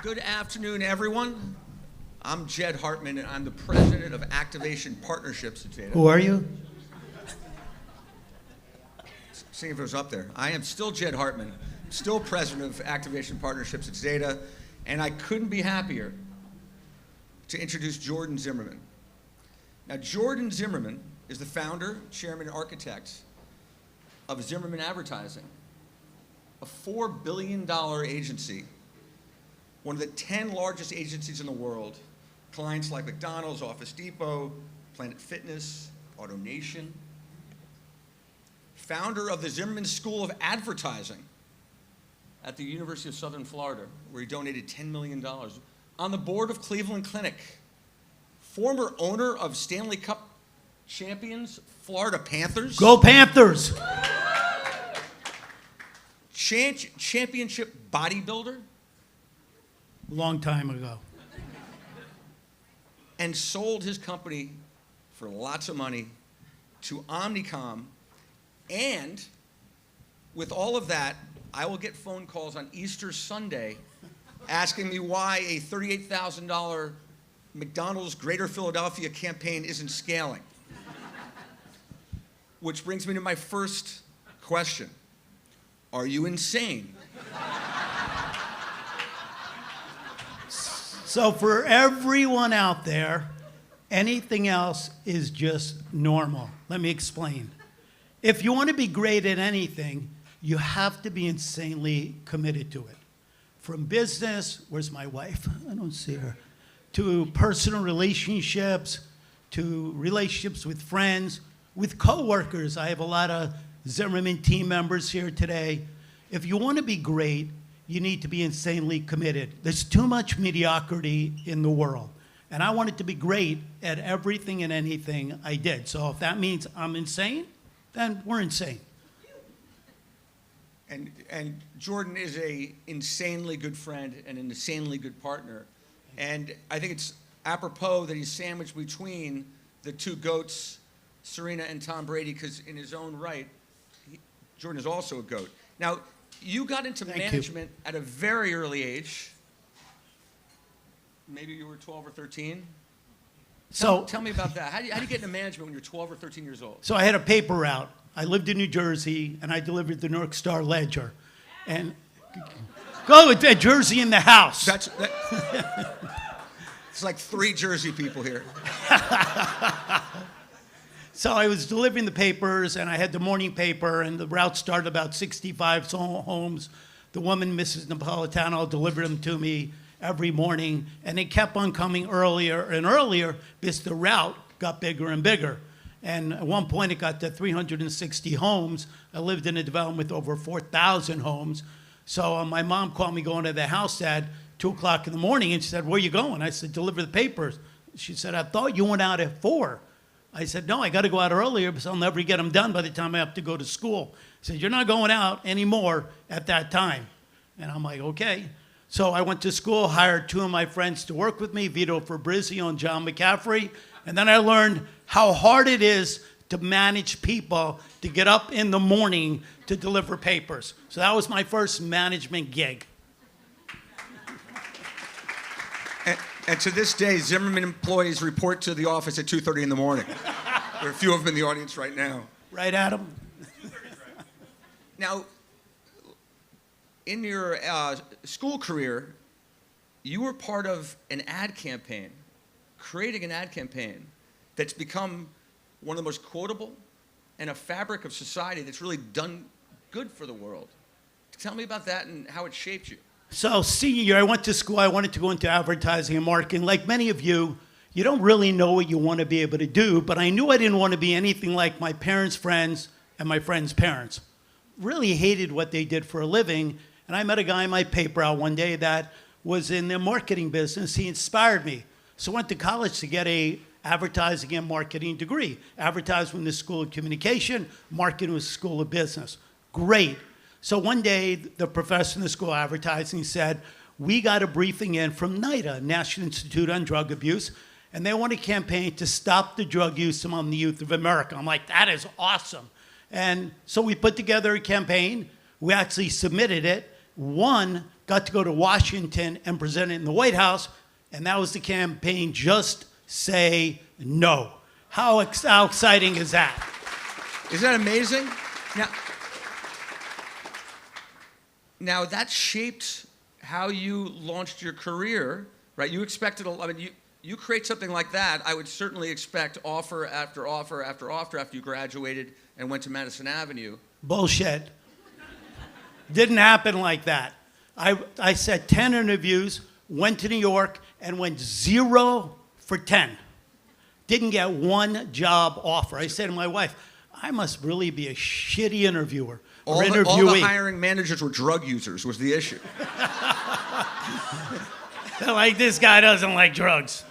Good afternoon, everyone. I'm Jed Hartman, and I'm the president of Activation Partnerships at Zeta. Who are you? See if it was up there. I am still Jed Hartman, still president of Activation Partnerships at Zeta, and I couldn't be happier to introduce Jordan Zimmerman. Now, Jordan Zimmerman is the founder, chairman, and architect of Zimmerman Advertising, a $4 billion agency, one of the 10 largest agencies in the world, clients like McDonald's, Office Depot, Planet Fitness, AutoNation. Founder of the Zimmerman School of Advertising at the University of Southern Florida, where he donated $10 million. On the board of Cleveland Clinic. Former owner of Stanley Cup champions, Florida Panthers. Go Panthers! Championship bodybuilder. Long time ago. And sold his company for lots of money to Omnicom. And with all of that, I will get phone calls on Easter Sunday asking me why a $38,000 McDonald's Greater Philadelphia campaign isn't scaling. Which brings me to my first question. Are you insane? So for everyone out there, anything else is just normal. Let me explain. If you want to be great at anything, you have to be insanely committed to it. From business, where's my wife? I don't see her. To personal relationships, to relationships with friends, with coworkers. I have a lot of Zimmerman team members here today. If you want to be great, you need to be insanely committed. There's too much mediocrity in the world. And I wanted to be great at everything and anything I did. So if that means I'm insane, then we're insane. And Jordan is a insanely good friend and an insanely good partner. And I think it's apropos that he's sandwiched between the two GOATs, Serena and Tom Brady, because in his own right, Jordan is also a GOAT. Now, you got into management at a very early age. Maybe you were 12 or 13. Tell me about that. How do you get into management when you're 12 or 13 years old? So I had a paper route. I lived in New Jersey, and I delivered the New York Star Ledger. And go with that Jersey in the house. It's like 3 Jersey people here. So I was delivering the papers, and I had the morning paper, and the route started about 65 homes. The woman, Mrs. Napolitano, delivered them to me every morning, and they kept on coming earlier and earlier because the route got bigger and bigger. And at one point, it got to 360 homes. I lived in a development with over 4,000 homes. So my mom called me going to the house at 2 o'clock in the morning, and she said, "Where are you going?" I said, "Deliver the papers." She said, "I thought you went out at 4. I said, "No, I got to go out earlier because I'll never get them done by the time I have to go to school." She said, "You're not going out anymore at that time." And I'm like, okay. So I went to school, hired 2 of my friends to work with me, Vito Fabrizio and John McCaffrey. And then I learned how hard it is to manage people, to get up in the morning to deliver papers. So that was my first management gig. And to this day, Zimmerman employees report to the office at 2:30 in the morning. There are a few of them in the audience right now. Right, Adam? Now, in your school career, you were part of an ad campaign, creating an ad campaign that's become one of the most quotable and a fabric of society that's really done good for the world. Tell me about that and how it shaped you. So senior year, I went to school. I wanted to go into advertising and marketing. Like many of you, you don't really know what you want to be able to do, but I knew I didn't want to be anything like my parents' friends and my friends' parents. Really hated what they did for a living, and I met a guy in my paper route one day that was in the marketing business. He inspired me. So I went to college to get a advertising and marketing degree. Advertising was the School of Communication, marketing was the School of Business. Great. So one day, the professor in the School of Advertising said, "We got a briefing in from NIDA, National Institute on Drug Abuse, and they want a campaign to stop the drug use among the youth of America." I'm like, that is awesome. And so we put together a campaign. We actually submitted it, won got to go to Washington and present it in the White House, and that was the campaign, Just Say No. How exciting is that? Isn't that amazing? Now that shaped how you launched your career, right? You expected, you create something like that, I would certainly expect offer after offer after offer after you graduated and went to Madison Avenue. Bullshit. Didn't happen like that. I said 10 interviews, went to New York, and went 0 for 10. Didn't get one job offer. I said to my wife, I must really be a shitty interviewer. All the hiring managers were drug users was the issue. They're like, this guy doesn't like drugs.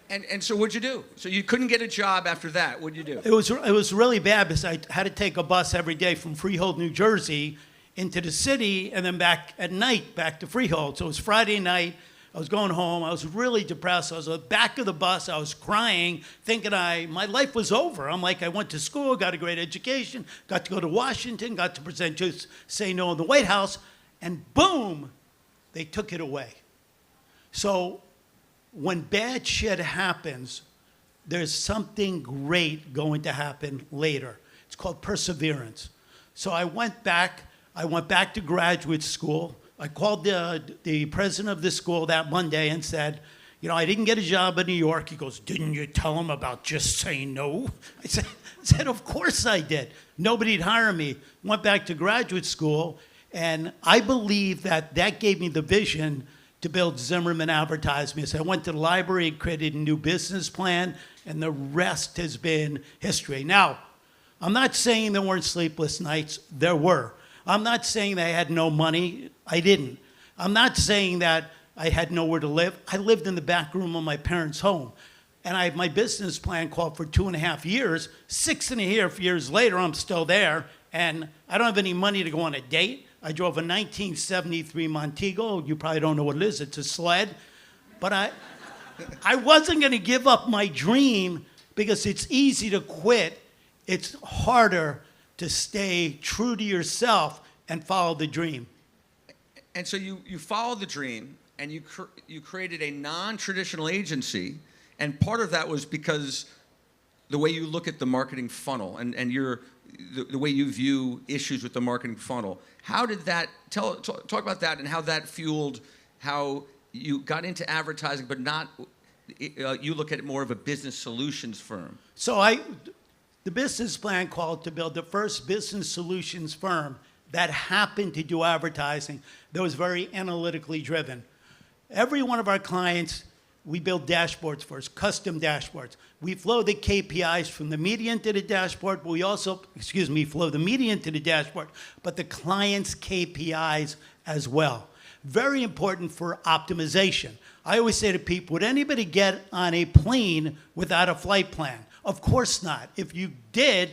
And so what'd you do? So you couldn't get a job after that. What'd you do? It was really bad because I had to take a bus every day from Freehold, New Jersey into the city and then back at night back to Freehold. So it was Friday night. I was going home. I was really depressed. I was at the back of the bus. I was crying, thinking my life was over. I'm like, I went to school, got a great education, got to go to Washington, got to present Just Say No in the White House, and boom, they took it away. So when bad shit happens, there's something great going to happen later. It's called perseverance. So I went back to graduate school. I called the president of the school that Monday and said, I didn't get a job in New York. He goes, didn't you tell him about Just Say No? I said, of course I did. Nobody'd hire me. Went back to graduate school, and I believe that gave me the vision to build Zimmerman Advertising. So I went to the library and created a new business plan, and the rest has been history. Now, I'm not saying there weren't sleepless nights. There were. I'm not saying that I had no money. I didn't. I'm not saying that I had nowhere to live. I lived in the back room of my parents' home. And my business plan called for 2.5 years. 6.5 years later, I'm still there. And I don't have any money to go on a date. I drove a 1973 Montego. You probably don't know what it is. It's a sled. But I wasn't going to give up my dream because it's easy to quit. It's harder to stay true to yourself and follow the dream. And so you followed the dream, and you created a non-traditional agency, and part of that was because the way you look at the marketing funnel and the way you view issues with the marketing funnel. How did that talk about that and how that fueled how you got into advertising, but not you look at it more of a business solutions firm? So the business plan called to build the first business solutions firm that happened to do advertising that was very analytically driven. Every one of our clients, we build dashboards for us, custom dashboards. We flow the KPIs from the media into the dashboard, but we also, flow the media into the dashboard, but the client's KPIs as well. Very important for optimization. I always say to people, would anybody get on a plane without a flight plan? Of course not. If you did,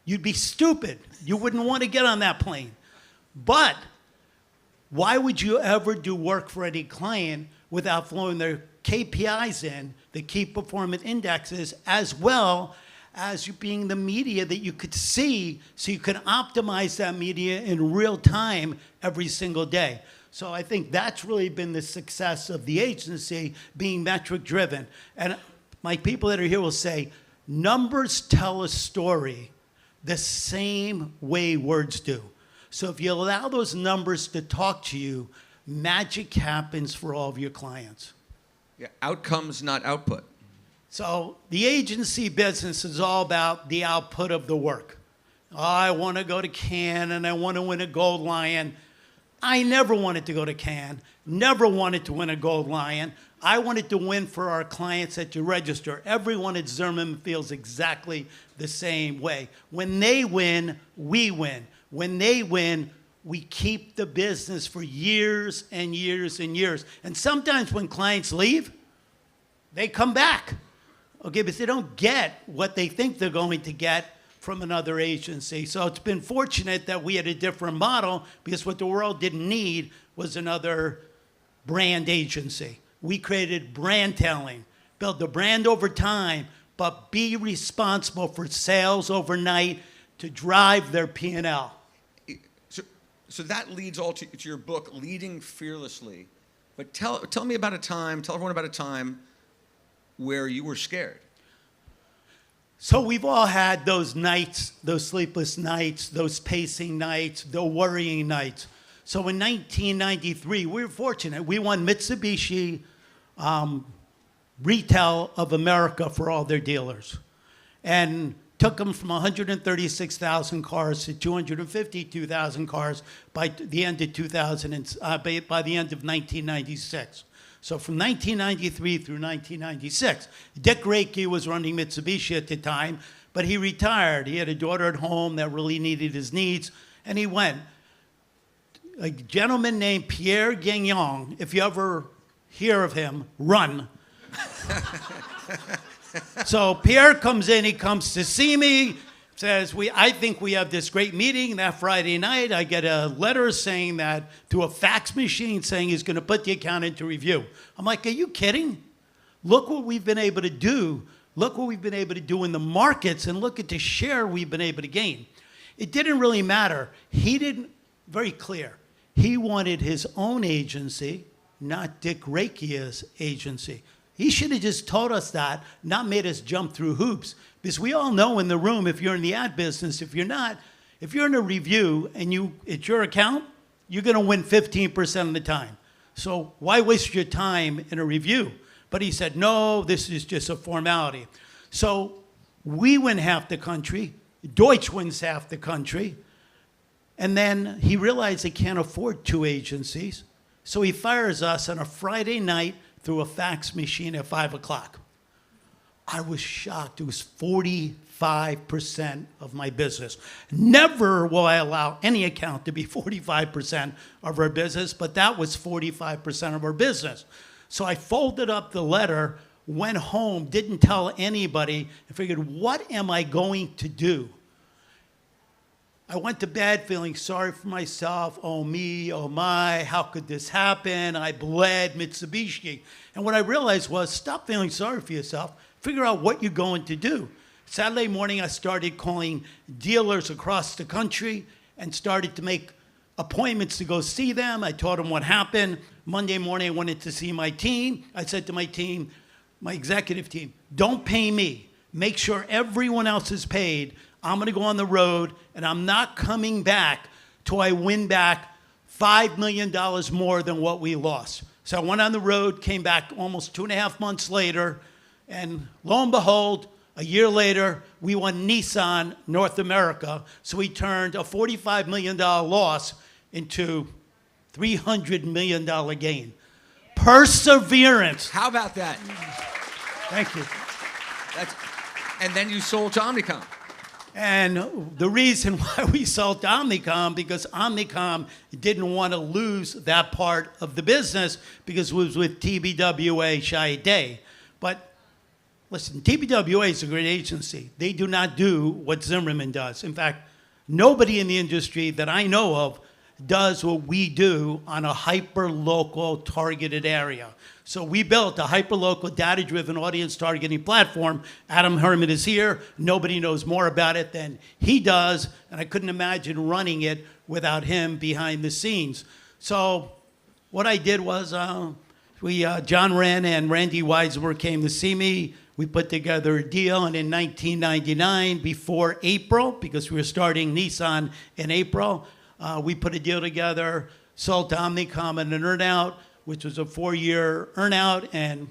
you'd be stupid. You wouldn't want to get on that plane. But why would you ever do work for any client without flowing their KPIs in, the key performance indexes, as well as you being the media that you could see so you can optimize that media in real time every single day. So I think that's really been the success of the agency, being metric driven. And my people that are here will say, numbers tell a story the same way words do. So if you allow those numbers to talk to you, magic happens for all of your clients. Yeah, outcomes, not output. So the agency business is all about the output of the work. I want to go to Cannes and I want to win a gold lion. I never wanted to go to Cannes, never wanted to win a gold lion. I wanted to win for our clients that you register. Everyone at Zimmerman feels exactly the same way. When they win, we win. When they win, we keep the business for years and years and years. And sometimes when clients leave, they come back. Okay, but they don't get what they think they're going to get from another agency. So it's been fortunate that we had a different model because what the world didn't need was another brand agency. We created brand telling, build the brand over time, but be responsible for sales overnight to drive their P&L. So that leads all to your book, Leading Fearlessly. But tell me about a time, tell everyone about a time where you were scared. So we've all had those nights, those sleepless nights, those pacing nights, the worrying nights. So in 1993, we were fortunate. We won Mitsubishi Retail of America for all their dealers, and took them from 136,000 cars to 252,000 cars by the end of 1996. So from 1993 through 1996, Dick Reiki was running Mitsubishi at the time, but he retired. He had a daughter at home that really needed his needs, and he went. A gentleman named Pierre Gagnon, if you ever hear of him, run. So Pierre comes in, he comes to see me, says, I think we have this great meeting. That Friday night, I get a letter saying that, through a fax machine, saying he's going to put the account into review. I'm like, are you kidding? Look what we've been able to do. Look what we've been able to do in the markets, and look at the share we've been able to gain. It didn't really matter. He didn't, very clear. He wanted his own agency, not Dick Reiki's agency. He should have just told us that, not made us jump through hoops. Because we all know in the room, if you're in the ad business, if you're not, if you're in a review and it's your account, you're going to win 15% of the time. So why waste your time in a review? But he said, no, this is just a formality. So we win half the country. Deutsch wins half the country. And then he realized he can't afford two agencies. So he fires us on a Friday night through a fax machine at 5 o'clock. I was shocked. It was 45% of my business. Never will I allow any account to be 45% of our business, but that was 45% of our business. So I folded up the letter, went home, didn't tell anybody, and figured, what am I going to do? I went to bed feeling sorry for myself. Oh me, oh my, how could this happen? I bled Mitsubishi. And what I realized was, stop feeling sorry for yourself. Figure out what you're going to do. Saturday morning, I started calling dealers across the country and started to make appointments to go see them. I told them what happened. Monday morning, I wanted to see my team. I said to my team, my executive team, don't pay me. Make sure everyone else is paid. I'm going to go on the road, and I'm not coming back till I win back $5 million more than what we lost. So I went on the road, came back almost 2.5 months later, and lo and behold, a year later, we won Nissan North America. So we turned a $45 million loss into $300 million gain. Perseverance. How about that? Thank you. And then you sold to Omnicom. And the reason why we sold to Omnicom, because Omnicom didn't want to lose that part of the business because it was with TBWA Chiat. But listen, TBWA is a great agency. They do not do what Zimmerman does. In fact, nobody in the industry that I know of does what we do on a hyper-local targeted area. So we built a hyper-local, data-driven audience targeting platform. Adam Herman is here. Nobody knows more about it than he does, and I couldn't imagine running it without him behind the scenes. So what I did was, John Wren and Randy Weisenberg came to see me. We put together a deal, and in 1999, before April, because we were starting Nissan in April, we put a deal together, sold to Omnicom and an earnout, which was a 4-year earnout, and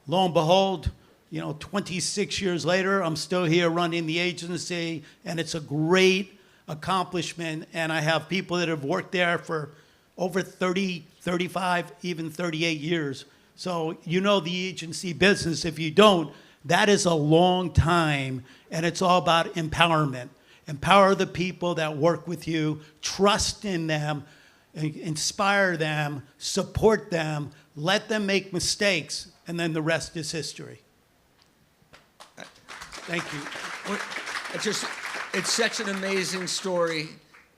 lo and behold, 26 years later, I'm still here running the agency, and it's a great accomplishment, and I have people that have worked there for over 30, 35, even 38 years. So you know the agency business. If you don't, that is a long time, and it's all about empowerment. Empower the people that work with you, trust in them, inspire them, support them, let them make mistakes, and then the rest is history. Thank you. It's such an amazing story,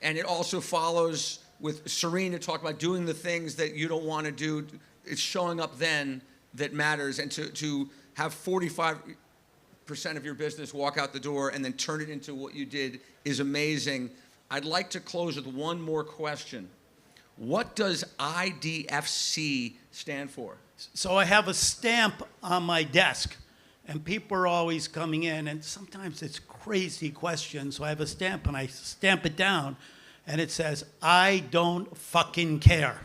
and it also follows with Serena talk about doing the things that you don't want to do. It's showing up then that matters, and to have 45% of your business walk out the door and then turn it into what you did is amazing. I'd like to close with one more question. What does IDFC stand for? So I have a stamp on my desk, and people are always coming in, and sometimes it's crazy questions. So I have a stamp, and I stamp it down, and it says, I don't fucking care.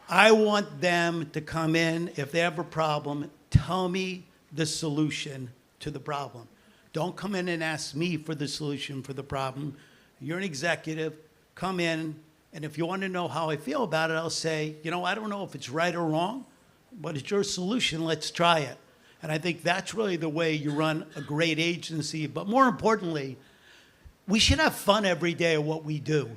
I want them to come in, if they have a problem, tell me the solution to the problem. Don't come in and ask me for the solution for the problem. You're an executive, come in, and if you want to know how I feel about it, I'll say, you know, I don't know if it's right or wrong, but it's your solution, let's try it. And I think that's really the way you run a great agency. But more importantly, we should have fun every day of what we do.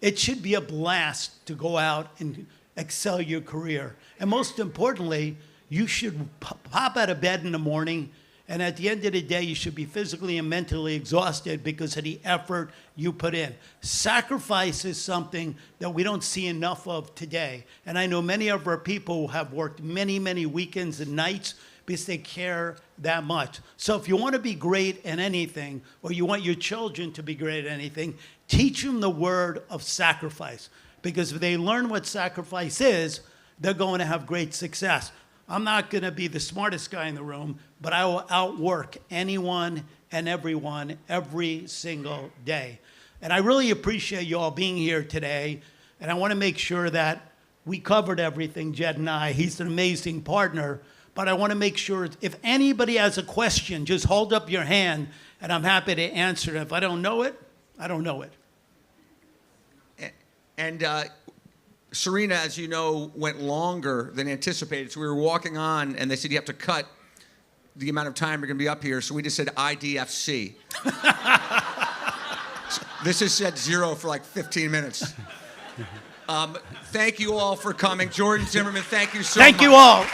It should be a blast to go out and excel your career. And most importantly, you should pop out of bed in the morning, and at the end of the day, you should be physically and mentally exhausted because of the effort you put in. Sacrifice is something that we don't see enough of today. And I know many of our people have worked many, many weekends and nights because they care that much. So if you want to be great at anything, or you want your children to be great at anything, teach them the word of sacrifice. Because if they learn what sacrifice is, they're going to have great success. I'm not going to be the smartest guy in the room, but I will outwork anyone and everyone every single day. And I really appreciate you all being here today. And I want to make sure that we covered everything, Jed and I. He's an amazing partner. But I want to make sure if anybody has a question, just hold up your hand, and I'm happy to answer it. If I don't know it, I don't know it. And Serena, as you know, went longer than anticipated. So we were walking on, and they said you have to cut the amount of time you're going to be up here. So we just said IDFC. So this has said 0 for like 15 minutes. Thank you all for coming. Jordan Zimmerman, thank you so much. Thank you all.